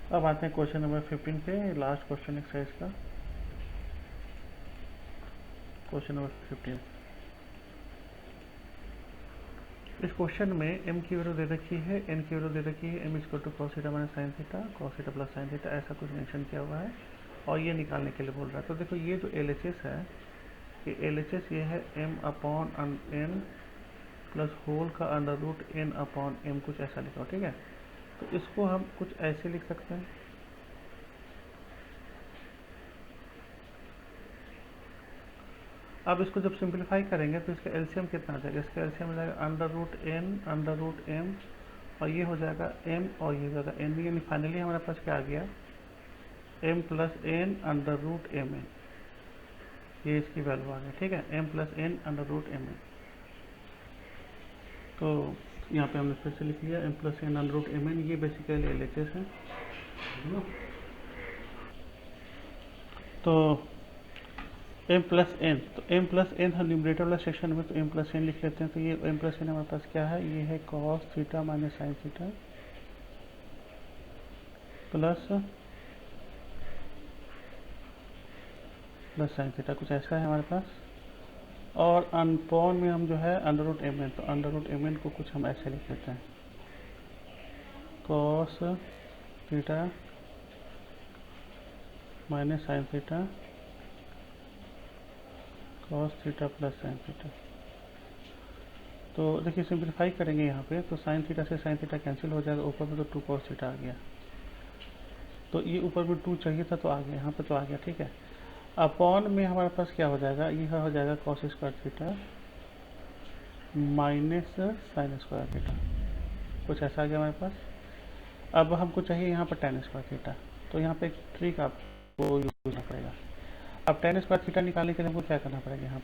अब आते हैं क्वेश्चन नंबर 15 पे, लास्ट क्वेश्चन एक्सरसाइज का। क्वेश्चन नंबर 15, इस क्वेश्चन में m की वैल्यू दे रखी है, n की वैल्यू दे रखी है, m equal to cos theta minus sine theta, cos theta plus sine theta, ऐसा कुछ मेंशन किया हुआ है और ये निकालने के लिए बोल रहा है। तो देखो ये जो LHS है, ये LHS ये है m upon n plus whole का under root n upon m, कुछ ऐसा लिखा हो, ठीक है। तो इसको हम कुछ ऐसे लिख सकते हैं, अब इसको जब सिंप्लीफाई करेंगे तो इसका एलसीएम कितना आ जाएगा, इसका एलसीएम हो जाएगा अंडर रूट m और ये हो जाएगा m और ये हो जाएगा n, यानी फाइनली हमारे पास क्या आ गया, m plus n under root m n, ये इसकी वैल्यू आ गई, ठीक है, m plus n under root m n। तो यहाँ पे हमने फिर से लिख लिया m plus n under root m n, ये बेसिकली LHS है। तो m प्लस n, तो m प्लस n हम न्यूमरेटर वाला सेक्शन में तो m प्लस n लिख लेते हैं। तो ये m प्लस n हमारे पास क्या है, ये है cos theta minus sine theta plus sine theta, कुछ ऐसा है हमारे पास। और अनपॉन में हम जो है अंडर रूट m n, तो अंडर रूट m n को कुछ हम ऐसे लिख लेते हैं, cos theta minus sine theta cos theta plus sine theta. तो देखिए सिंप्लीफाई करेंगे यहाँ पे, तो साइन थीटा से साइन थीटा कैंसिल हो जाएगा, ऊपर में तो 2 cos थीटा आ गया, तो ये ऊपर में 2 चाहिए था तो आ गया, यहाँ पे तो आ गया, ठीक है। अपॉन में हमारे पास क्या हो जाएगा, ये हो जाएगा cos square theta minus sine square theta, कुछ ऐसा आ गया हमारे पास। अब हमको चाहिए यहाँ पर tan स्क्वायर थीटा, तो यहाँ पे एक ट्रिक आपको यूज करना पड़ेगा। अब tan स्क्वायर थीटा निकालने के लिए हमको क्या करना पड़ेगा,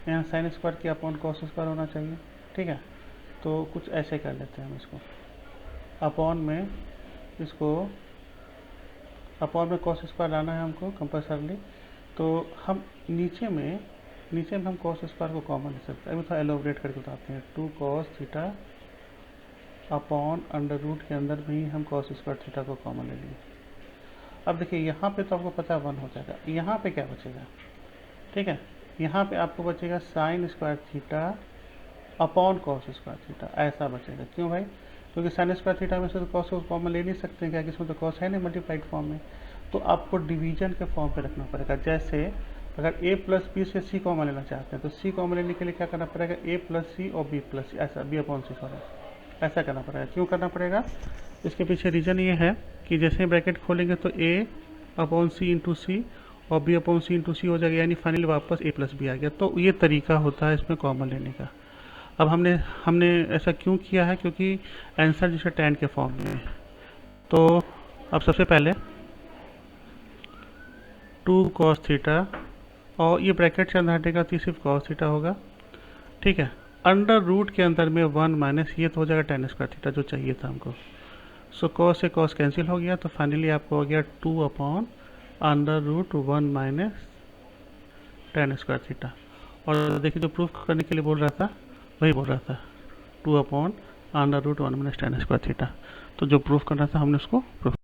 यहाँ साइन स्क्वायर की अपॉन cos स्क्वायर होना चाहिए, ठीक है। तो कुछ ऐसे कर लेते हैं हम इसको, अपॉन में इसको अपॉन में cos स्क्वायर लाना है हमको कंपल्सरली। तो हम नीचे में हम cos स्क्वायर को कॉमन ले सकते हैं। अभी थोड़ा एलोबरेट करके बताते हैं, 2 cos theta upon under root के अंदर भी हम cos स्क्वायर थीटा को कॉमन ले लिए। अब देखिए यहाँ पे तो आपको पता है 1 हो जाएगा, यहाँ पे क्या बचेगा, ठीक है, यहाँ पे आपको बचेगा sine square theta upon cos square theta, ऐसा बचेगा। क्यों भाई, क्योंकि साइन स्क्वायर थीटा में से तो cos को कॉमन ले नहीं सकते हैं, क्या कि इसमें तो cos है नहीं मल्टीप्लाइड फॉर्म में, तो आपको डिवीजन के फॉर्म पे रखना पड़ेगा। जैसे अगर a प्लस बी से c कॉमन लेना चाहते हैं तो c कॉमन लेने के लिए क्या करना पड़ेगा, a प्लस सी और b प्लस सी, ऐसा b अपॉन सी, सॉरी, ऐसा करना पड़ेगा। क्यों करना पड़ेगा, इसके पीछे रीज़न ये है कि जैसे ही ब्रैकेट खोलेंगे तो a अपॉन सी इंटू सी और b अपॉन सी इंटू सी हो जाएगा, यानी फाइनली वापस a प्लस बी आ गया। तो ये तरीका होता है इसमें कॉमन लेने का। अब हमने ऐसा क्यों किया है, क्योंकि आंसर जैसे tan के फॉर्म में है। तो अब सबसे पहले 2 cos थीटा और ये ब्रैकेट से अंदर हटेगा तो सिर्फ cos थीटा होगा, ठीक है। अंडर रूट के अंदर में 1 माइनस ये तो हो जाएगा tan स्क्वायर थीटा जो चाहिए था हमको। सो cos से cos कैंसिल हो गया, तो फाइनली आपको हो गया 2 upon under root 1 minus tan square theta. और देखिए जो प्रूफ करने के लिए बोल रहा था वही बोल रहा था, 2 upon under root 1 minus tan square theta. तो जो प्रूफ करना था हमने उसको प्रूफ